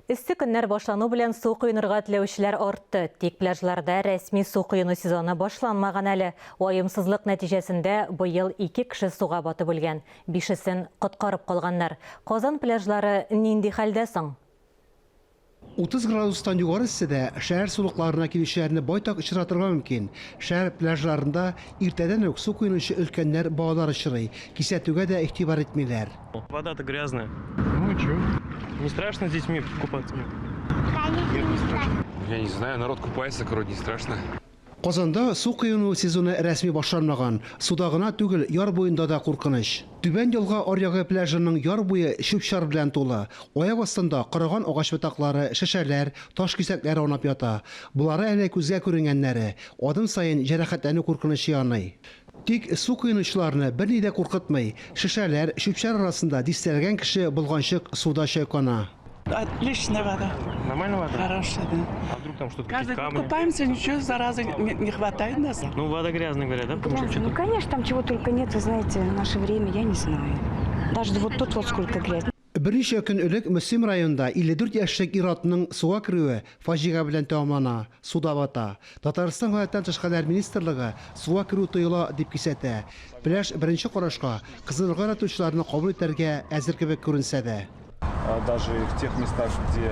Исті көннәр башлану белән су куйынырга теләүчеләр артты. Тик пляжларда рәсми су куйыну сезоны башланмаган әле. Уайымсызлык нәтиҗәсендә быел 2 кеше суга батып үлгән. 5-сен коткарып калганнар. Казан пляжлары нинди хәлдә соң? 30 градустан югары эсседә шәһәр сулыкларына килүчеләрне байтак очратырга мөмкин. Шәһәр пляжларында иртәдән үк су куйнучы өлкәннәр балалар очрый. Кисәтүгә дә игътибар итмиләр. Вода-то грязная. Ну чё? Не страшно с детьми купаться? Я не знаю, народ купается, короче, не страшно. Казанда су куйыну сезоны рәсми башланмаган. Суда гына түгел, яр буенда да куркыныч. Түбән елга аръягы пляжының яр буе чүп-чар белән тулы. Аяк астында караган агач ботаклары, шешәләр, таш кисәкләре аунап ята. Булары әле күзгә күренгәннәре. Адым сайын җәрәхәтләнү куркынычы яный. Тик су куйынучыларны берни дә куркытмый. Шешәләр, чүп-чар арасында дистәлгән кеше булганчык суда чайкана. Отличная вода. Нормально вода? Хорошая, да. А вдруг там что-то, Каждый какие-то год камни? купаемся, ничего, заразы не хватает нас. Ну, вода грязная, говорят, да? Потому что Грязно. Ну, конечно, там чего только нет, вы знаете, в наше время, я не знаю. Даже вот тут вот сколько грязи. Берничә көн элек Мөслим районында 54 яшьлек ир-атның суга керүе фаҗига белән тәмамлана, суда бата. Татарстан Һәлакәттән тышкалар министрлыгы суга керү тыела дип кисәтә. Пляж беренче карашка кызылырга яратучыларны кабул итәргә әзер кебек күренсә дә. Даже в тех местах, где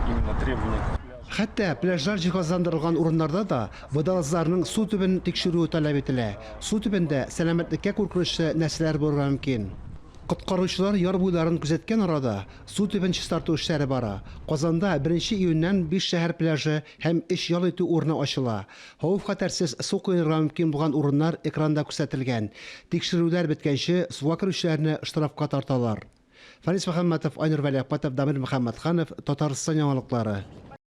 именно требования. Хәтта пляжлар җиһазландырылган урыннарда да водолазларның су төбен тикшерүе таләп ителә. Су төбендә сәламәтлеккә куркынычлы нәрсәләр булырга мөмкин. Коткаручылар яр буйларын күзәткән арада су төбен чистарту эшләре бара. Казанда 1 июньнән 5 шәһәр пляжы һәм 3 ял итү урыны ачыла. Хәвеф-хәтәрсез су куйырга мөмкин булган урыннар экранда күрсәтелгән. Тикшерүләр беткәнче суга керүчеләрне штрафка тарталар. Фарис Мөхәммәтов, Айнур Вәлиәхмәтов, Дамир Мөхәммәтханов, Татарстан яңалыклары.